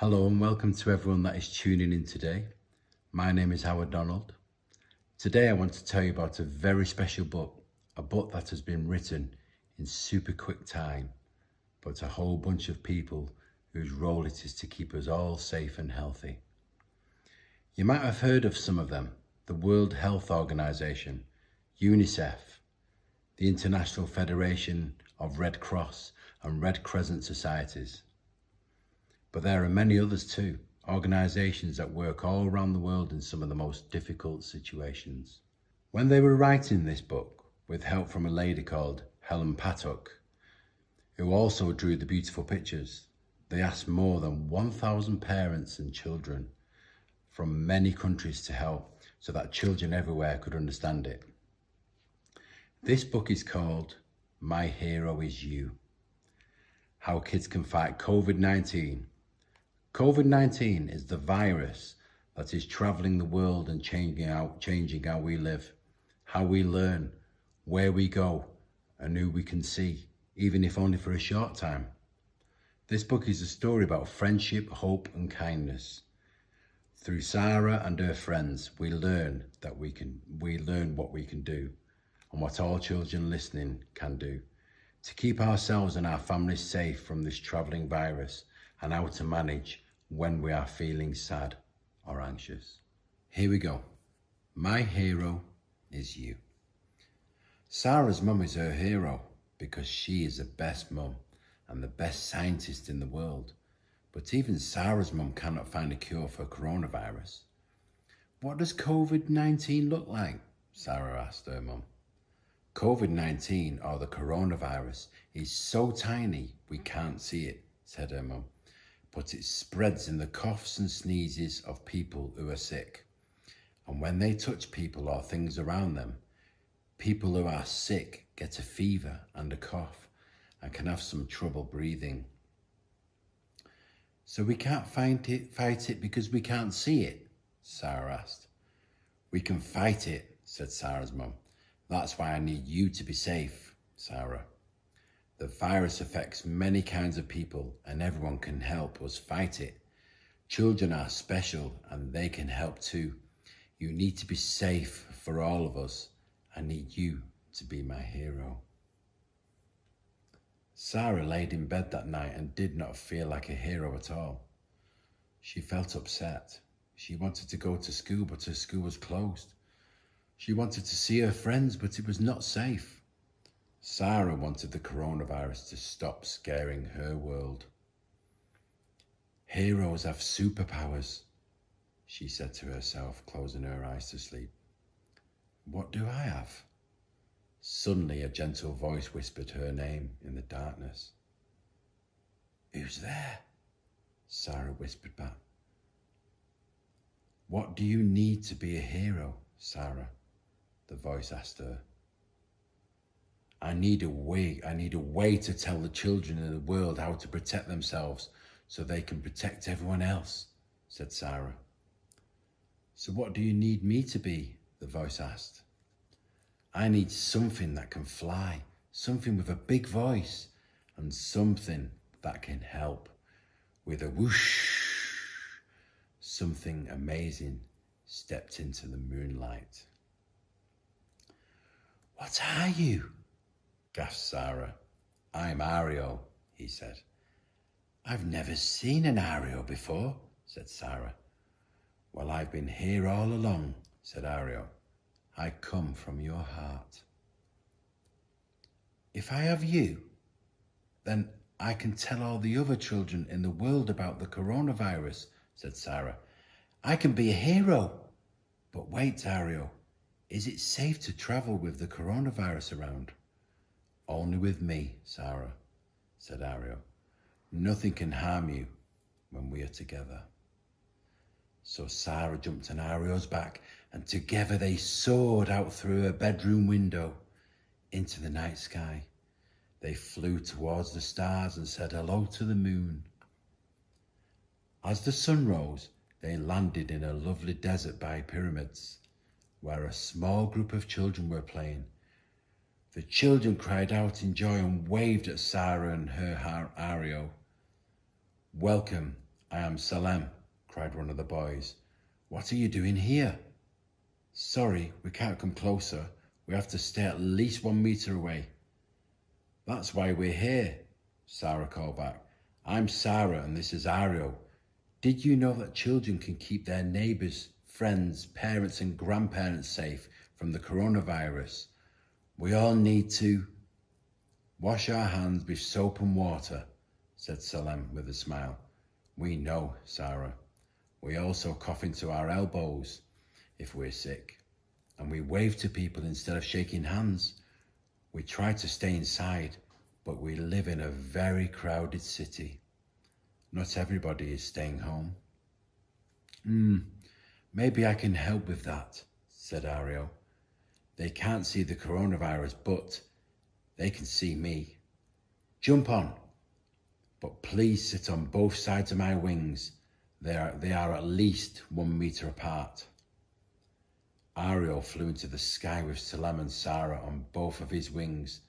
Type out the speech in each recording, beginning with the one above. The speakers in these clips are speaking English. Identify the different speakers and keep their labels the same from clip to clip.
Speaker 1: Hello and welcome to everyone that is tuning in today. My name is Howard Donald. Today I want to tell you about a very special book, a book that has been written in super quick time, but a whole bunch of people whose role it is to keep us all safe and healthy. You might have heard of some of them: the World Health Organization, UNICEF, the International Federation of Red Cross and Red Crescent Societies. But there are many others too, organisations that work all around the world in some of the most difficult situations. When they were writing this book, with help from a lady called Helen Paddock, who also drew the beautiful pictures, they asked more than 1,000 parents and children from many countries to help so that children everywhere could understand it. This book is called My Hero Is You: How Kids Can Fight COVID-19. COVID-19 is the virus that is travelling the world and changing how we live, how we learn, where we go, and who we can see, even if only for a short time. This book is a story about friendship, hope, and kindness. Through Sarah and her friends, we learn what we can do, and what all children listening can do to keep ourselves and our families safe from this travelling virus, and how to manage when we are feeling sad or anxious. Here we go. My hero is you. Sarah's mum is her hero because she is the best mum and the best scientist in the world. But even Sarah's mum cannot find a cure for coronavirus. What does COVID-19 look like? Sarah asked her mum. COVID-19, or the coronavirus, is so tiny we can't see it, said her mum. But it spreads in the coughs and sneezes of people who are sick. And when they touch people or things around them, people who are sick get a fever and a cough and can have some trouble breathing. So we can't fight it because we can't see it? Sarah asked. We can fight it, said Sarah's mum. That's why I need you to be safe, Sarah. The virus affects many kinds of people and everyone can help us fight it. Children are special and they can help too. You need to be safe for all of us. I need you to be my hero. Sarah laid in bed that night and did not feel like a hero at all. She felt upset. She wanted to go to school, but her school was closed. She wanted to see her friends, but it was not safe. Sarah wanted the coronavirus to stop scaring her world. Heroes have superpowers, she said to herself, closing her eyes to sleep. What do I have? Suddenly a gentle voice whispered her name in the darkness. Who's there? Sarah whispered back. What do you need to be a hero, Sarah? The voice asked her. I need a way to tell the children in the world how to protect themselves so they can protect everyone else, said Sarah. So what do you need me to be? The voice asked. I need something that can fly, something with a big voice, and something that can help. With a whoosh, something amazing stepped into the moonlight. What are you? Gasped Sarah. I'm Ario, he said. I've never seen an Ario before, said Sarah. Well, I've been here all along, said Ario. I come from your heart. If I have you, then I can tell all the other children in the world about the coronavirus, said Sarah. I can be a hero. But wait, Ario, is it safe to travel with the coronavirus around? Only with me, Sarah, said Ario. Nothing can harm you when we are together. So Sarah jumped on Ario's back and together they soared out through her bedroom window into the night sky. They flew towards the stars and said hello to the moon. As the sun rose, they landed in a lovely desert by pyramids, where a small group of children were playing. The children cried out in joy and waved at Sarah and her Ario. Welcome, I am Salem, cried one of the boys. What are you doing here? Sorry, we can't come closer. We have to stay at least 1 meter away. That's why we're here, Sarah called back. I'm Sarah and this is Ariel. Did you know that children can keep their neighbours, friends, parents and grandparents safe from the coronavirus? We all need to wash our hands with soap and water, said Salem with a smile. We know, Sarah. We also cough into our elbows if we're sick. And we wave to people instead of shaking hands. We try to stay inside, but we live in a very crowded city. Not everybody is staying home. Maybe I can help with that, said Ariel. They can't see the coronavirus, but they can see me. Jump on, but please sit on both sides of my wings. They are at least 1 meter apart. Ariel flew into the sky with Salem and Sarah on both of his wings.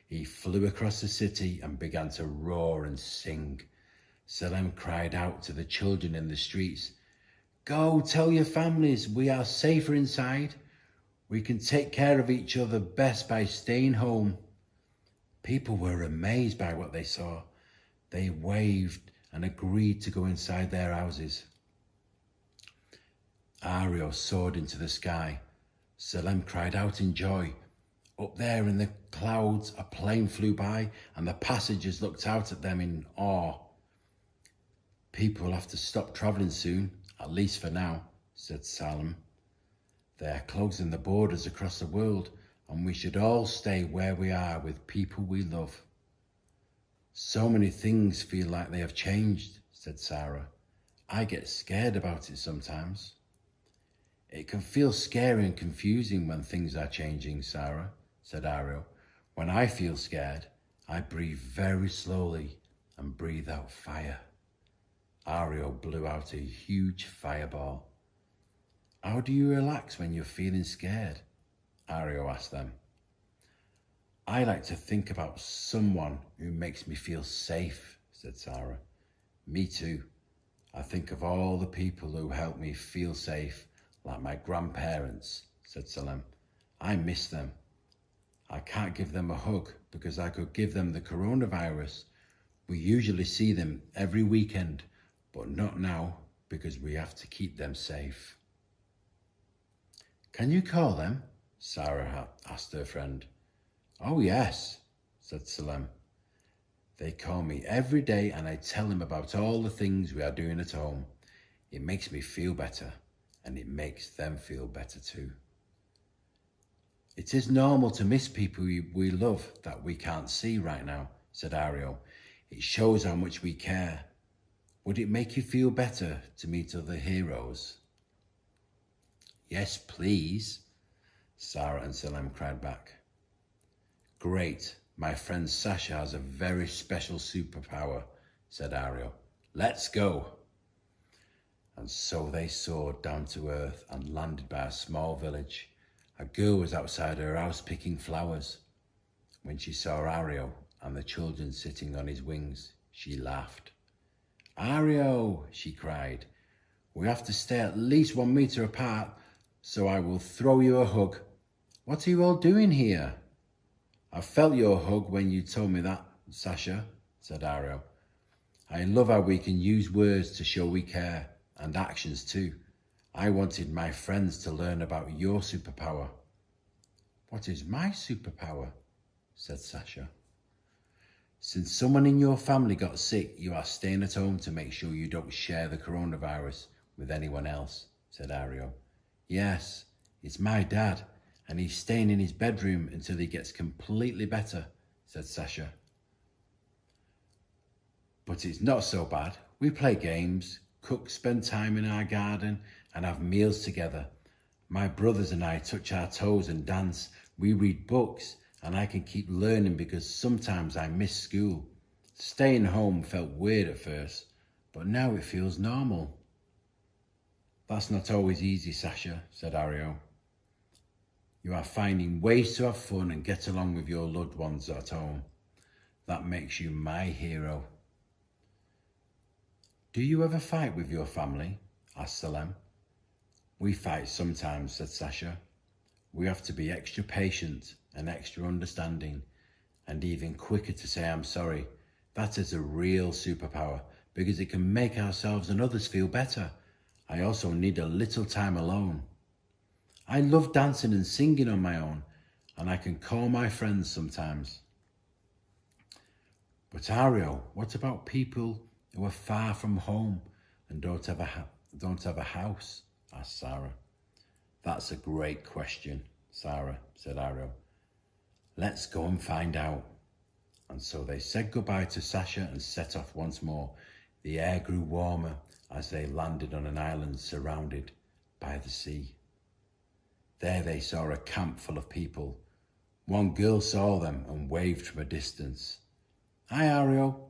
Speaker 1: He flew across the city and began to roar and sing. Salem cried out to the children in the streets, Go tell your families we are safer inside. We can take care of each other best by staying home. People were amazed by what they saw. They waved and agreed to go inside their houses. Ariel soared into the sky. Salem cried out in joy. Up there in the clouds, a plane flew by and the passengers looked out at them in awe. People will have to stop travelling soon, at least for now, said Salem. They are closing the borders across the world and we should all stay where we are with people we love. So many things feel like they have changed, said Sarah. I get scared about it sometimes. It can feel scary and confusing when things are changing, Sarah, said Ariel. When I feel scared, I breathe very slowly and breathe out fire. Ariel blew out a huge fireball. How do you relax when you're feeling scared? Ariel asked them. I like to think about someone who makes me feel safe, said Sarah. Me too. I think of all the people who help me feel safe, like my grandparents, said Salem. I miss them. I can't give them a hug because I could give them the coronavirus. We usually see them every weekend, but not now because we have to keep them safe. Can you call them? Sarah asked her friend. Oh yes, said Salem. They call me every day and I tell them about all the things we are doing at home. It makes me feel better and it makes them feel better too. It is normal to miss people we love that we can't see right now, said Ariel. It shows how much we care. Would it make you feel better to meet other heroes? Yes, please, Sarah and Salem cried back. Great, my friend Sasha has a very special superpower, said Ariel. Let's go. And so they soared down to earth and landed by a small village. A girl was outside her house picking flowers. When she saw Ariel and the children sitting on his wings, she laughed. Ariel, she cried, we have to stay at least 1 meter apart, so I will throw you a hug. What are you all doing here? I felt your hug when you told me that, Sasha, said Ariel. I love how we can use words to show we care, and actions too. I wanted my friends to learn about your superpower. What is my superpower? Said Sasha. Since someone in your family got sick, you are staying at home to make sure you don't share the coronavirus with anyone else, said Ariel. Yes, it's my dad, and he's staying in his bedroom until he gets completely better, said Sasha. But it's not so bad. We play games, cook, spend time in our garden, and have meals together. My brothers and I touch our toes and dance. We read books, and I can keep learning because sometimes I miss school. Staying home felt weird at first, but now it feels normal. That's not always easy, Sasha, said Ariel. You are finding ways to have fun and get along with your loved ones at home. That makes you my hero. Do you ever fight with your family? Asked Salem. We fight sometimes, said Sasha. We have to be extra patient and extra understanding and even quicker to say I'm sorry. That is a real superpower because it can make ourselves and others feel better. I also need a little time alone. I love dancing and singing on my own, and I can call my friends sometimes. But Ario, what about people who are far from home and don't have a house? Asked Sarah. That's a great question, Sarah, said Ario. Let's go and find out. And so they said goodbye to Sasha and set off once more. The air grew warmer as they landed on an island surrounded by the sea. There they saw a camp full of people. One girl saw them and waved from a distance. Hi, Ario.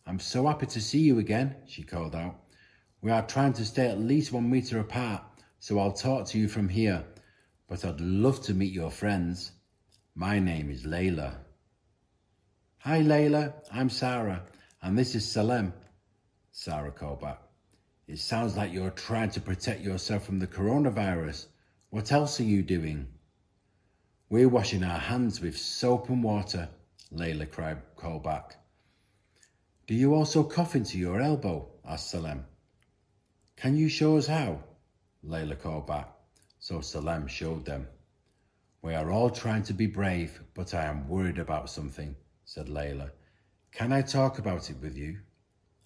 Speaker 1: I'm so happy to see you again, she called out. We are trying to stay at least 1 meter apart, so I'll talk to you from here, but I'd love to meet your friends. My name is Layla. Hi, Layla. I'm Sarah, and this is Salem, Sarah called back. It sounds like you're trying to protect yourself from the coronavirus. What else are you doing? We're washing our hands with soap and water, Layla called back. Do you also cough into your elbow? Asked Salem. Can you show us how? Layla called back. So Salem showed them. We are all trying to be brave, but I am worried about something, said Layla. Can I talk about it with you?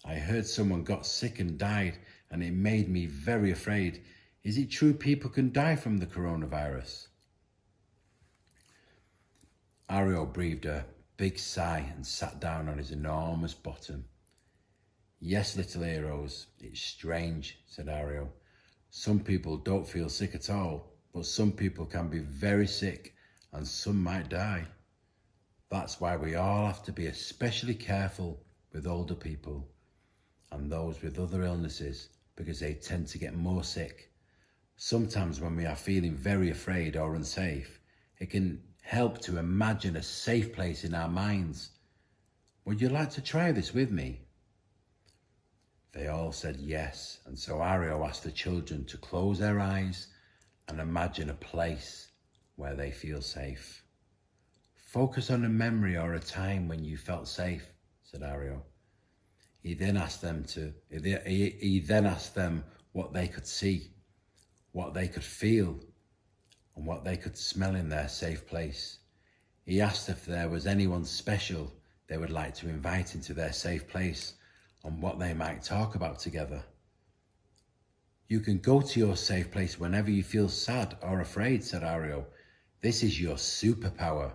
Speaker 1: I heard someone got sick and died, and it made me very afraid. Is it true people can die from the coronavirus? Ario breathed a big sigh and sat down on his enormous bottom. Yes, little heroes, it's strange, said Ario. Some people don't feel sick at all, but some people can be very sick and some might die. That's why we all have to be especially careful with older people and those with other illnesses because they tend to get more sick. Sometimes when we are feeling very afraid or unsafe, it can help to imagine a safe place in our minds. Would you like to try this with me? They all said yes, and so Ario asked the children to close their eyes and imagine a place where they feel safe. Focus on a memory or a time when you felt safe, said Ario. He then asked them what they could see, what they could feel, and what they could smell in their safe place. He asked if there was anyone special they would like to invite into their safe place and what they might talk about together. You can go to your safe place whenever you feel sad or afraid, said Ario. This is your superpower,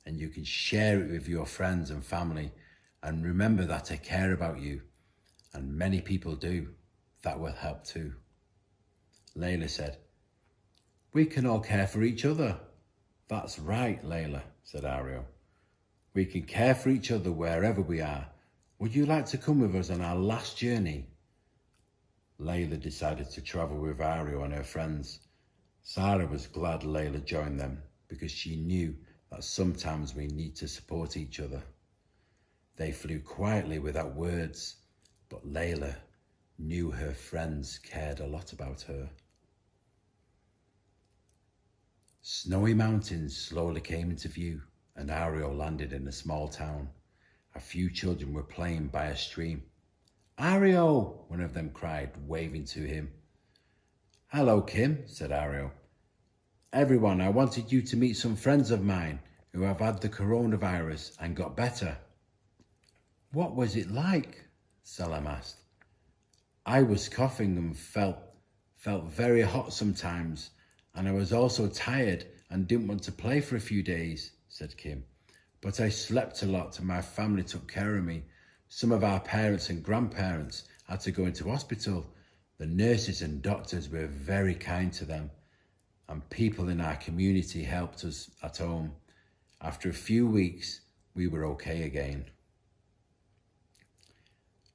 Speaker 1: and you can share it with your friends and family. And remember that I care about you, and many people do. That will help too. Layla said, We can all care for each other. That's right, Layla, said Ario. We can care for each other wherever we are. Would you like to come with us on our last journey? Layla decided to travel with Ario and her friends. Sarah was glad Layla joined them because she knew that sometimes we need to support each other. They flew quietly without words, but Layla knew her friends cared a lot about her. Snowy mountains slowly came into view, and Ario landed in a small town. A few children were playing by a stream. Ario, one of them cried, waving to him. Hello, Kim, said Ario. Everyone, I wanted you to meet some friends of mine who have had the coronavirus and got better. What was it like? Salem asked. I was coughing and felt very hot sometimes, and I was also tired and didn't want to play for a few days, said Kim. But I slept a lot and my family took care of me. Some of our parents and grandparents had to go into hospital. The nurses and doctors were very kind to them, and people in our community helped us at home. After a few weeks, we were okay again.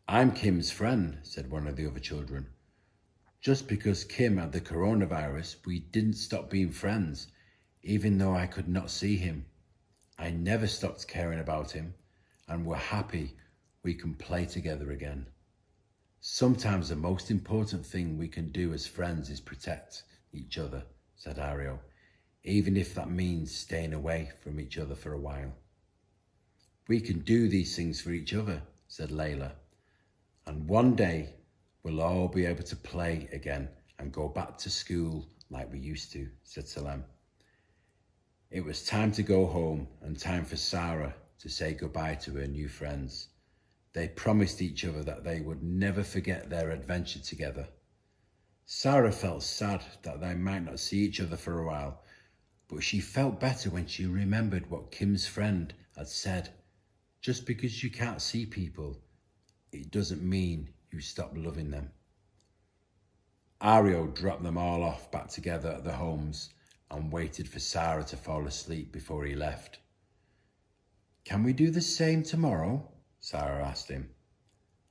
Speaker 1: I'm Kim's friend, said one of the other children. Just because Kim had the coronavirus, we didn't stop being friends, even though I could not see him. I never stopped caring about him, and we're happy we can play together again. Sometimes the most important thing we can do as friends is protect each other, said Ario, even if that means staying away from each other for a while. We can do these things for each other, said Layla, and one day we'll all be able to play again and go back to school like we used to, said Salem. It was time to go home and time for Sarah to say goodbye to her new friends. They promised each other that they would never forget their adventure together. Sarah felt sad that they might not see each other for a while, but she felt better when she remembered what Kim's friend had said. Just because you can't see people, it doesn't mean you stop loving them. Ario dropped them all off back together at their homes and waited for Sarah to fall asleep before he left. Can we do the same tomorrow? Sarah asked him.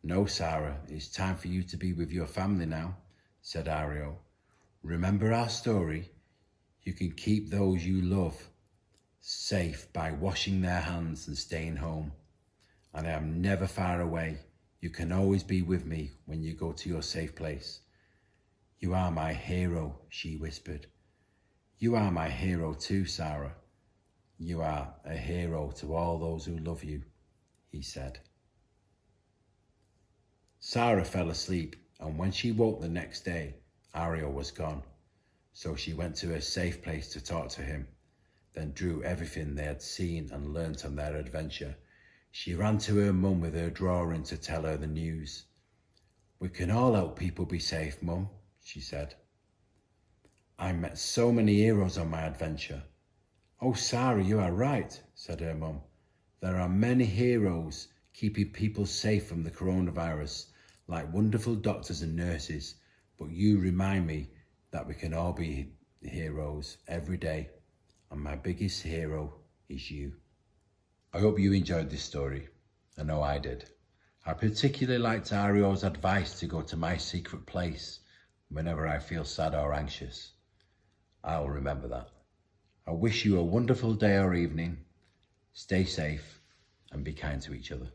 Speaker 1: No, Sarah, it's time for you to be with your family now, said Ario. Remember our story? You can keep those you love safe by washing their hands and staying home. And I am never far away. You can always be with me when you go to your safe place. You are my hero, she whispered. You are my hero too, Sarah. You are a hero to all those who love you, he said. Sarah fell asleep, and when she woke the next day, Ario was gone. So she went to her safe place to talk to him, then drew everything they had seen and learnt on their adventure. She ran to her mum with her drawing to tell her the news. We can all help people be safe, Mum, she said. I met so many heroes on my adventure. Oh, Sarah, you are right, said her mum. There are many heroes keeping people safe from the coronavirus, like wonderful doctors and nurses, but you remind me that we can all be heroes every day, and my biggest hero is you. I hope you enjoyed this story. I know I did. I particularly liked Ario's advice to go to my secret place whenever I feel sad or anxious. I'll remember that. I wish you a wonderful day or evening. Stay safe and be kind to each other.